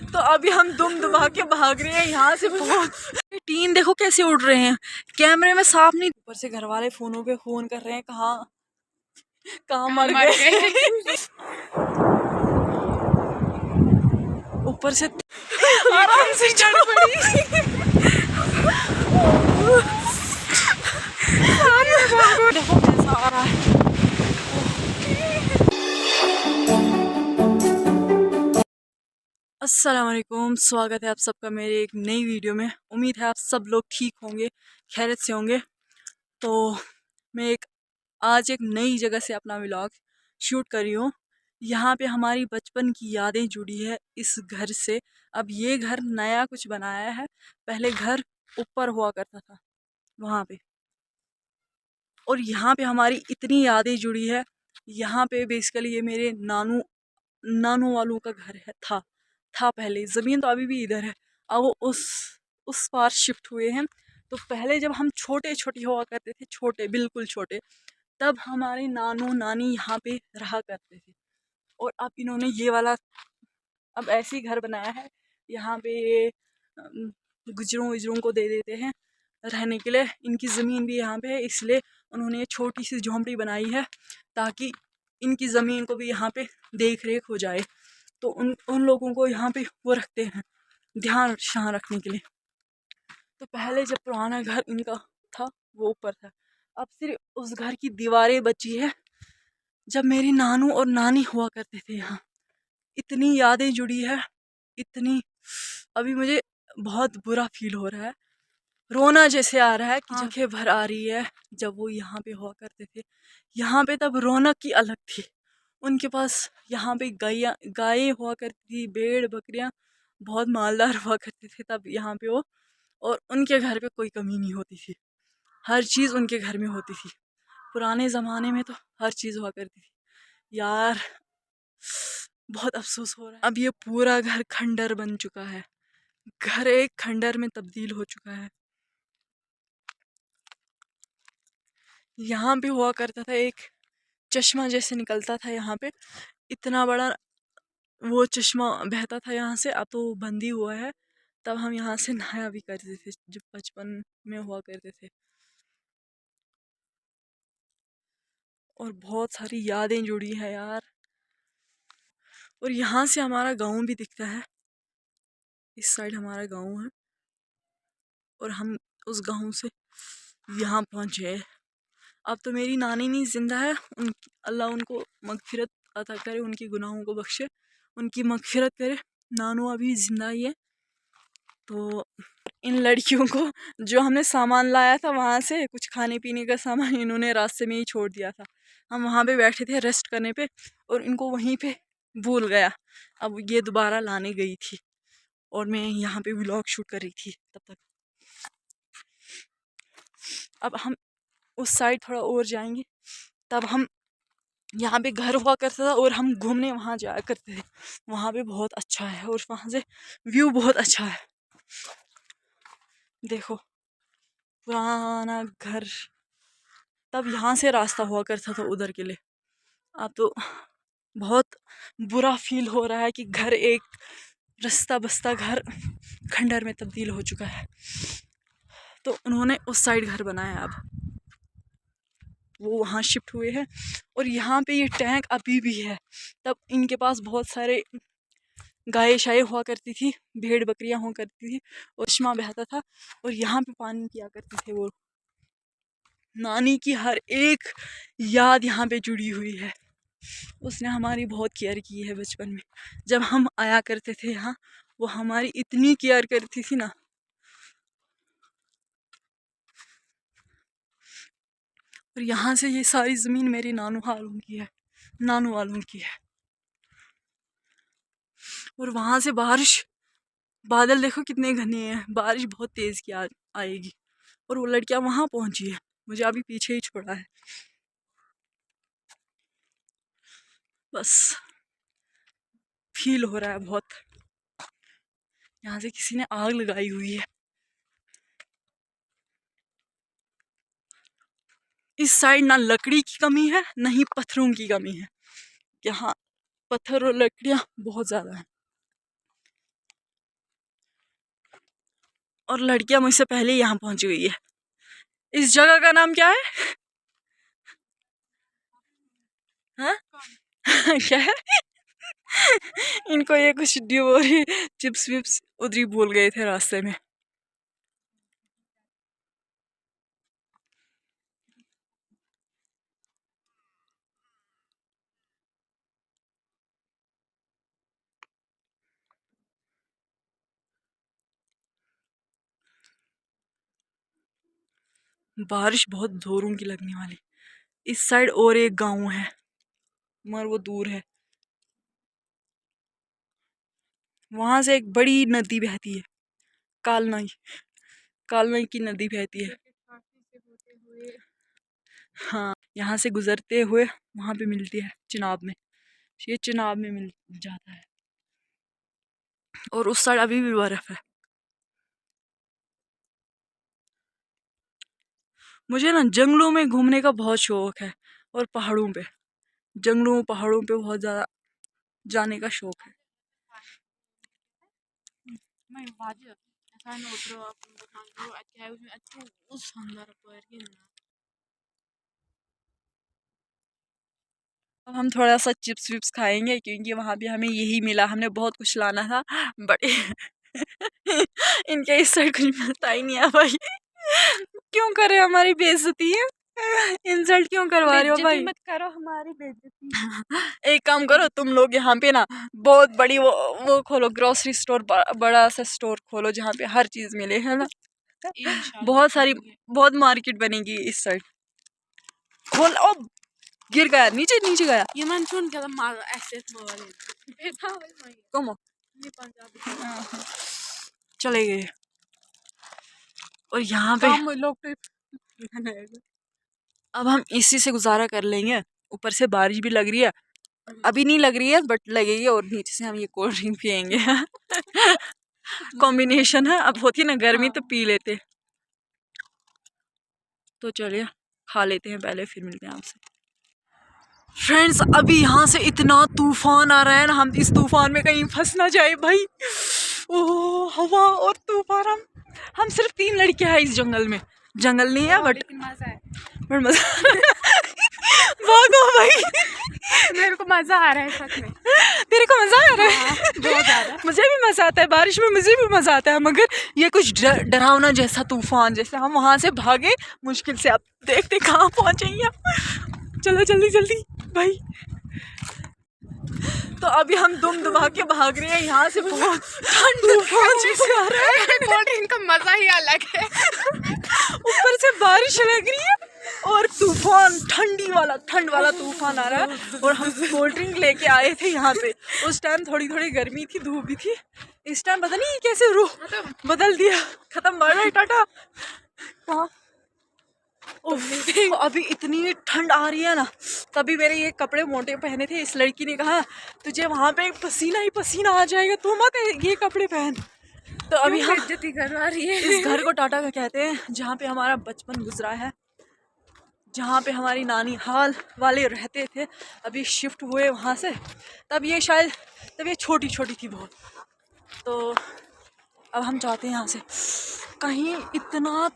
तो अभी हम दुम दुबा के भाग रहे हैं यहाँ से। बहुत टीन देखो कैसे उड़ रहे हैं, कैमरे में साफ नहीं। ऊपर से घर वाले फोनों पे फोन कर रहे हैं, कहाँ कहाँ मर गए। ऊपर से आराम से चढ़ पड़ी। देखो कैसा आ रहा है। अस्सलाम वालेकुम, स्वागत है आप सबका मेरे एक नई वीडियो में। उम्मीद है आप सब लोग ठीक होंगे, खैरियत से होंगे। तो मैं आज एक नई जगह से अपना व्लॉग शूट कर रही हूँ। यहाँ पे हमारी बचपन की यादें जुड़ी है इस घर से। अब ये घर नया कुछ बनाया है, पहले घर ऊपर हुआ करता था वहाँ पे। और यहाँ पे हमारी इतनी यादें जुड़ी है। यहाँ पे बेसिकली ये मेरे नानू वालों का घर है था पहले। ज़मीन तो अभी भी इधर है, अब वो उस पार शिफ्ट हुए हैं। तो पहले जब हम छोटे छोटे हुआ करते थे, छोटे बिल्कुल छोटे, तब हमारे नानू नानी यहाँ पे रहा करते थे। और अब इन्होंने ये वाला अब ऐसे ही घर बनाया है। यहाँ पे गुजरों वुजरों को दे देते हैं रहने के लिए। इनकी ज़मीन भी यहाँ पे है, इसलिए उन्होंने ये छोटी सी झोंपड़ी बनाई है ताकि इनकी ज़मीन को भी यहाँ पे देख रेख हो जाए। तो उन लोगों को यहाँ पे वो रखते हैं, ध्यान शान रखने के लिए। तो पहले जब पुराना घर इनका था वो ऊपर था, अब सिर्फ उस घर की दीवारें बची है जब मेरी नानू और नानी हुआ करते थे यहाँ। इतनी यादें जुड़ी है, इतनी। अभी मुझे बहुत बुरा फील हो रहा है, रोना जैसे आ रहा है कि आंखें भर आ रही है। जब वो यहाँ पे हुआ करते थे, यहाँ पे तब रौनक की अलग थी। उनके पास यहाँ पे गायें हुआ करती थी, भेड़ बकरियाँ बहुत मालदार हुआ करते थे तब यहाँ पे वो। और उनके घर पे कोई कमी नहीं होती थी, हर चीज़ उनके घर में होती थी। पुराने ज़माने में तो हर चीज़ हुआ करती थी यार। बहुत अफसोस हो रहा है, अब ये पूरा घर खंडर बन चुका है। घर एक खंडर में तब्दील हो चुका है। यहाँ पे हुआ करता था एक चश्मा जैसे निकलता था यहाँ पे, इतना बड़ा वो चश्मा बहता था यहाँ से। अब तो बंद ही हुआ है। तब हम यहाँ से नहाया भी करते थे जब बचपन में हुआ करते थे। और बहुत सारी यादें जुड़ी है यार। और यहाँ से हमारा गांव भी दिखता है, इस साइड हमारा गांव है। और हम उस गांव से यहाँ पहुँचे। अब तो मेरी नानी नहीं जिंदा है, अल्लाह उनको मगफिरत अता करे, उनकी गुनाहों को बख्शे, उनकी मगफिरत करे। नानू अभी जिंदा ही है। तो इन लड़कियों को जो हमने सामान लाया था वहाँ से, कुछ खाने पीने का सामान, इन्होंने रास्ते में ही छोड़ दिया था। हम वहाँ पे बैठे थे रेस्ट करने पे, और इनको वहीं पे भूल गया। अब ये दोबारा लाने गई थी और मैं यहाँ पे व्लॉग शूट कर रही थी तब तक। अब हम उस साइड थोड़ा और जाएंगे, तब हम यहाँ पे घर हुआ करता था और हम घूमने वहाँ जाया करते थे। वहाँ पे बहुत अच्छा है और वहाँ से व्यू बहुत अच्छा है। देखो पुराना घर, तब यहाँ से रास्ता हुआ करता था उधर के लिए। अब तो बहुत बुरा फील हो रहा है कि घर एक रास्ता बस्ता घर खंडर में तब्दील हो चुका है। तो उन्होंने उस साइड घर बनाया, अब वो वहाँ शिफ्ट हुए हैं। और यहाँ पे ये टैंक अभी भी है। तब इनके पास बहुत सारे गाय शाये हुआ करती थी, भेड़ बकरियाँ हुआ करती थी, और चश्मा बहता था और यहाँ पे पानी किया करते थे वो। नानी की हर एक याद यहाँ पे जुड़ी हुई है। उसने हमारी बहुत केयर की है बचपन में। जब हम आया करते थे यहाँ, वो हमारी इतनी केयर करती थी ना। और यहाँ से ये सारी ज़मीन मेरी नानू वालों की है। और वहाँ से बारिश, बादल देखो कितने घने हैं, बारिश बहुत तेज़ की आएगी। और वो लड़कियाँ वहाँ पहुँची है, मुझे अभी पीछे ही छोड़ा है। बस फील हो रहा है बहुत। यहाँ से किसी ने आग लगाई हुई है। इस साइड ना लकड़ी की कमी है, ना ही पत्थरों की कमी है। यहाँ पत्थर और लकड़ियाँ बहुत ज़्यादा हैं। और लड़कियां मुझसे पहले ही यहाँ पहुंच गई है। इस जगह का नाम क्या है? हाँ क्या है? इनको ये कुछ ड्यूरी चिप्स विप्स उधर ही भूल गए थे रास्ते में। बारिश बहुत जोरों की लगने वाली। इस साइड और एक गांव है मगर वो दूर है। वहां से एक बड़ी नदी बहती है, कालनाई। कालनाई की नदी बहती है। हाँ, यहाँ से गुजरते हुए वहां पे मिलती है चिनाब में। ये चिनाब में मिल जाता है। और उस साइड अभी भी बर्फ है। मुझे ना जंगलों में घूमने का बहुत शौक है और पहाड़ों पे, जंगलों पहाड़ों पे बहुत ज्यादा जाने का शौक है। अब हम थोड़ा सा चिप्स विप्स खाएंगे क्योंकि वहां भी हमें यही मिला। हमने बहुत कुछ लाना था बट इनके इस साइड कुछ मिलता ही नहीं है भाई। क्यों करे हमारी बेइज्जती है? इंसल्ट क्यों करवा रहे हो भाई? मत करो हमारी बेइज्जती। एक काम करो तुम लोग, यहाँ पे ना बहुत बड़ी वो खोलो, ग्रोसरी स्टोर, बड़ा सा स्टोर खोलो जहाँ पे हर चीज मिले, है ना? बहुत सारी, बहुत मार्केट बनेगी इस साइड। खोल। ओ गिर गया, नीचे नीचे गया। ये मन सुन के मार ऐसे कम चले गए। और यहाँ पे लोग अब हम इसी से गुजारा कर लेंगे। ऊपर से बारिश भी लग रही है, अभी नहीं लग रही है बट लगेगी। और नीचे से हम ये कोल्ड ड्रिंक पियेंगे। कॉम्बिनेशन है, अब होती है ना गर्मी तो पी लेते। तो चलिए खा लेते हैं पहले, फिर मिलते हैं आपसे। फ्रेंड्स अभी यहाँ से इतना तूफान आ रहा है ना, हम इस तूफान में कहीं फंस ना जाए भाई। ओह हवा और तूफान। हम सिर्फ 3 लड़कियां हैं इस जंगल में। जंगल नहीं है बट मजा भागो भाई। मेरे को मजा आ रहा है सच में। तेरे को मजा आ रहा है? बहुत ज्यादा। मुझे भी मजा आता है बारिश में, मुझे भी मजा आता है, मगर ये कुछ डरावना जैसा तूफान, जैसे हम वहां से भागे मुश्किल से। आप देखते कहाँ पहुंचेंगे आप। चलो जल्दी जल्दी भाई। तो अभी हम दुम दुमा के भाग रहे हैं यहाँ से। बहुत तूफान जैसे आ रहा है। कोल्ड ड्रिंक का मजा ही अलग है। ऊपर से बारिश लग रही है और तूफान, ठंड वाला तूफान आ रहा है। और हम कोल्ड ड्रिंक लेके आए थे यहाँ पे। उस टाइम थोड़ी थोड़ी गर्मी थी, धूप भी थी। इस टाइम पता नहीं कैसे रूह बदल दिया, खत्म बाय बाय टाटा। तो अभी इतनी ठंड आ रही है ना, तभी मेरे ये कपड़े मोटे पहने थे। इस लड़की ने कहा तुझे वहां पे पसीना ही पसीना आ जाएगा, तू मत ये कपड़े पहन। तो अभी हम बेइज्जती करवा रही है। इस घर को टाटा का कहते हैं जहाँ पे हमारा बचपन गुजरा है, जहाँ पे हमारी नानी हाल वाले रहते थे। अभी शिफ्ट हुए वहाँ से, तब ये छोटी छोटी थी बहुत। तो अब हम चाहते हैं यहाँ से कहीं, इतना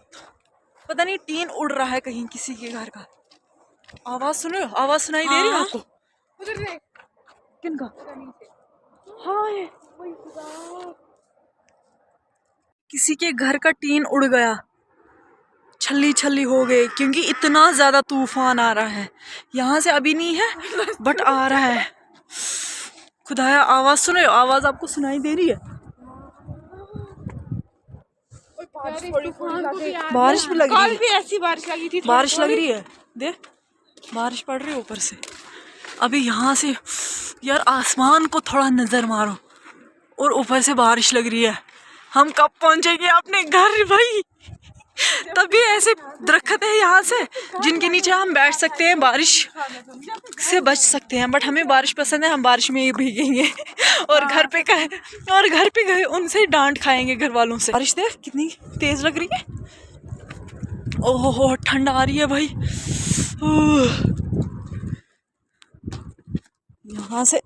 पता नहीं टीन उड़ रहा है कहीं किसी के घर का। आवाज सुनो, आवाज सुनाई दे रही है आपको? उधर से किनका? हाँ ये किसी के घर का टीन उड़ गया, छल्ली छल्ली हो गए, क्योंकि इतना ज्यादा तूफान आ रहा है। यहाँ से अभी नहीं है बट आ रहा है। खुदाया आवाज सुनो, आवाज आपको सुनाई दे रही है? बारिश भी लग रही है। कल भी ऐसी बारिश लगी थी। बारिश लग रही है, देख बारिश पड़ रही है ऊपर से। अभी यहाँ से यार आसमान को थोड़ा नजर मारो, और ऊपर से बारिश लग रही है। हम कब पहुंचेंगे अपने घर भाई? तभी ऐसे दरख्त है यहाँ से जिनके नीचे हम बैठ सकते हैं, बारिश से बच सकते हैं। बट हमें बारिश पसंद है, हम बारिश में ही भीगेंगे। और घर पे गए उनसे डांट खाएंगे घर वालों से। बारिश देख कितनी तेज लग रही है। ओहो ठंड आ रही है भाई। यहाँ से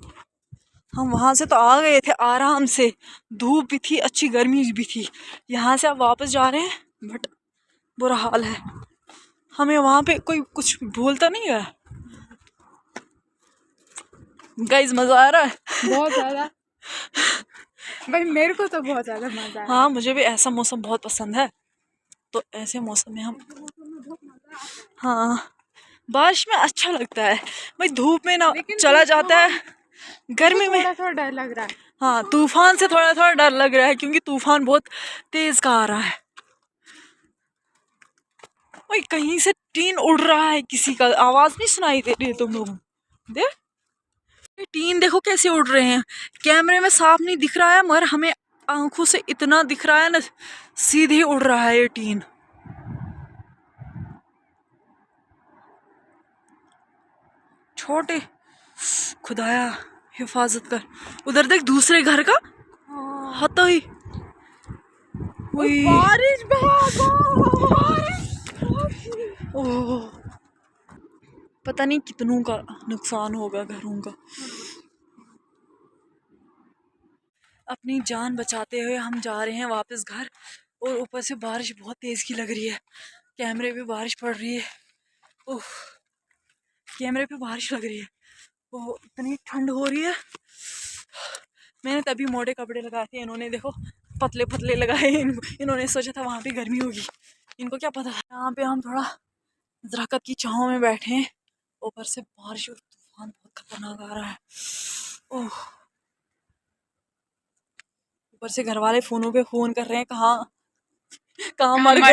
हम वहां से तो आ गए थे आराम से, धूप भी थी, अच्छी गर्मी भी थी। यहाँ से अब वापस जा रहे हैं, बट बुरा हाल है। हमें वहां पे कोई कुछ बोलता नहीं है। गाइस मजा आ रहा है बहुत ज्यादा। भाई मेरे को तो बहुत ज्यादा मजा आया। हाँ मुझे भी ऐसा मौसम बहुत पसंद है। तो ऐसे मौसम में हम, हाँ बारिश में अच्छा लगता है भाई, धूप में ना चला जाता है, गर्मी में थोड़ा डर लग रहा है। हाँ तूफान से थोड़ा थोड़ा डर लग रहा है, क्योंकि तूफान बहुत तेज का आ रहा है। भाई कहीं से टीन उड़ रहा है, किसी का आवाज नहीं सुनाई दे रही है तुम लोगों देख? टीन देखो कैसे उड़ रहे हैं। कैमरे में साफ नहीं दिख रहा है, मगर हमें आंखों से इतना दिख रहा है ना, सीधे उड़ रहा है ये टीन। छोटे खुदाया हिफाजत कर। उधर देख दूसरे घर का हतो ही बारिश ओह पता नहीं कितनों का नुकसान होगा घरों का। अपनी जान बचाते हुए हम जा रहे हैं वापस घर, और ऊपर से बारिश बहुत तेज की लग रही है। कैमरे पे बारिश पड़ रही है, ओह कैमरे पे बारिश लग रही है, ओह इतनी ठंड हो रही है। मैंने तभी मोटे कपड़े लगाए थे, इन्होंने देखो पतले पतले लगाए। इन्होंने सोचा था वहां पे गर्मी होगी, इनको क्या पता था। यहाँ पे हम थोड़ा दरख्त की छांव में बैठे हैं, ऊपर से बारिश और तूफान बहुत खतरनाक आ रहा है। ओह ऊपर से घर वाले फोनों पे फोन कर रहे हैं, कहाँ मर गए।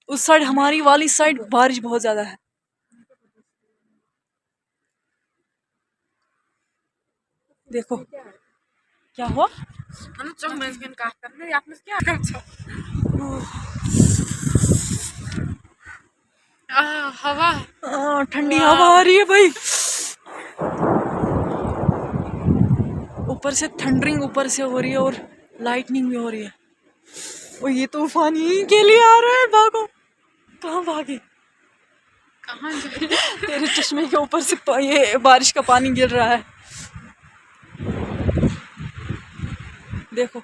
उस साइड, हमारी वाली साइड बारिश बहुत ज्यादा है। देखो क्या हुआ, हवा ठंडी हवा आ रही है भाई। ऊपर से थंडरिंग ऊपर से हो रही है, और लाइटनिंग भी हो रही है। और ये तूफान यहीं के लिए आ रहा है, भागो। कहाँ भागे, कहाँ तेरे चश्मे के ऊपर से ये बारिश का पानी गिर रहा है। देखो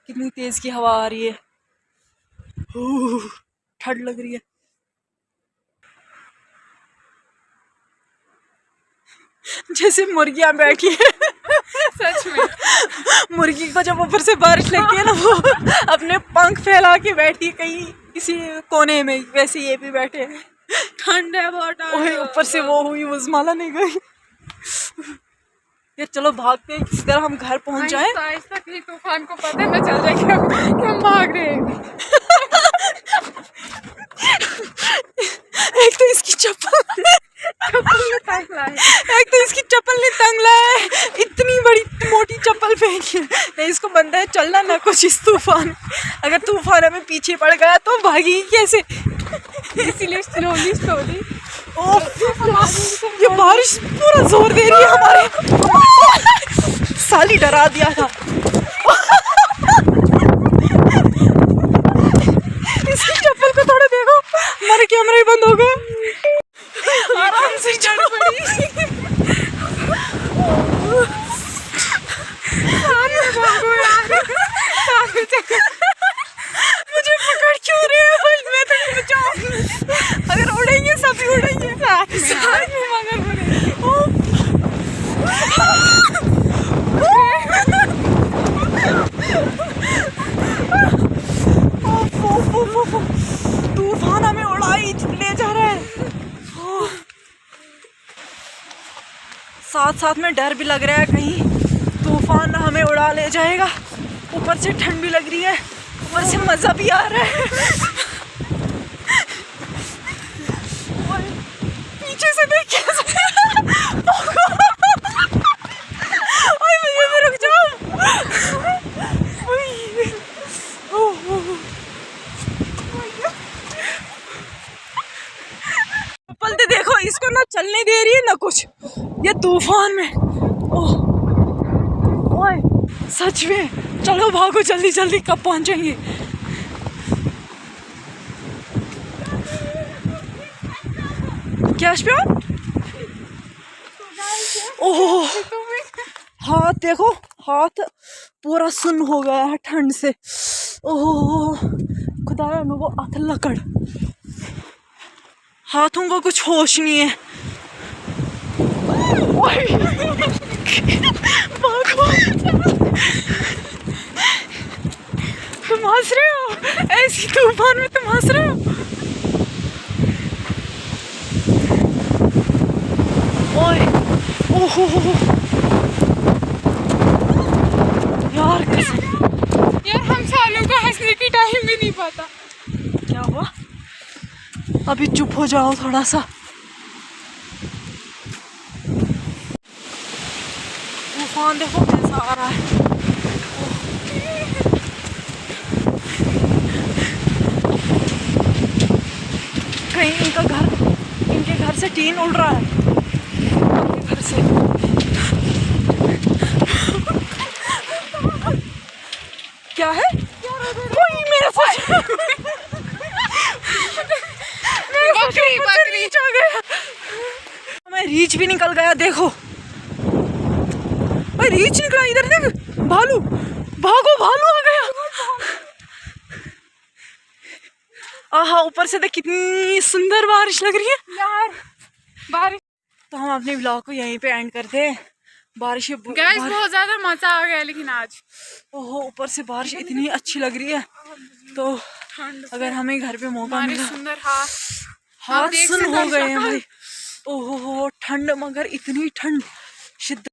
कितनी तेज की हवा आ रही है, ठंड लग रही है। जैसे मुर्गियां बैठी है। सच में मुर्गी को जब ऊपर से बारिश लगती है ना, वो अपने पंख फैला के बैठी कहीं किसी कोने में, वैसे ये भी बैठे हैं। ठंड है बहुत। ऊपर से वो हुई उजमाला नहीं गई। ये चलो भागते हैं, किसी तरह हम घर पहुंच जाएं। आहिस्ता कहीं तूफान को पता न चल जाए कि हम भाग रहे हैं। एक तो इसकी चप्पल एक तो इसकी चप्पल ने तंग लाया है, इतनी बड़ी मोटी चप्पल फेंकी है। नहीं इसको बनता है चलना ना कुछ इस तूफान। अगर तूफान हमें पीछे पड़ गया तो भागेगी कैसे, इसीलिए स्लोली ये बारिश पूरा जोर दे रही है हमारे। साली डरा दिया था। इसकी चप्पल को थोड़ा देखो, हमारे कैमरे बंद हो गए। आराम से चढ़ पड़ी। मुझे पकड़ क्यों रहे हैं भाई, मैं तो बचाऊं। अगर उड़ेंगे सभी उड़ेंगे साथ में, मगर तूफान हमें उड़ाई ले जा रहा है। साथ साथ में डर भी लग रहा है कहीं तूफान हमें उड़ा ले जाएगा। ऊपर से ठंड भी लग रही है, ऊपर से मजा भी आ रहा है। पीछे से देख कैसे रुक जाओ। चप्पल देखो, इसको ना चलने दे रही है ना कुछ, ये तूफान में। ओए सच में, चलो भागो जल्दी जल्दी, कब पहुंचेंगे। क्या ओहो हाथ देखो, हाथ पूरा सुन हो गया है ठंड से। ओहो खुदाया मेरे को हाथ लकड़, हाथों को कुछ होश नहीं है। भागो। तुम हंस रहे हो ऐसी तूफान में, तुम हंस रहे हो। ओए ओहो यार यार हम सालों को हंसने की टाइम भी नहीं पाता। क्या हुआ? अभी चुप हो जाओ थोड़ा सा। तूफान देखो कैसा आ रहा है। कहीं इनके घर से टीन उड़ रहा है, इनके घर से। क्या है? कोई मेरे बकरी आ गया। मैं रीच भी निकल गया, देखो भाई रीच निकला। इधर देख भालू, भागो भालू आ गया। आहा ऊपर से देख कितनी सुंदर बारिश लग रही है यार बारिश। तो हम अपने व्लॉग को यहीं पे एंड करते हैं। बारिश बहुत ज्यादा मजा आ गया लेकिन आज। ओहो ऊपर से बारिश इतनी अच्छी लग रही है। तो अगर हमें घर पे मौका मिला, सुंदर हाथ सुन हो गए हैं भाई। ओहो ठंड, मगर इतनी ठंड शिद्दत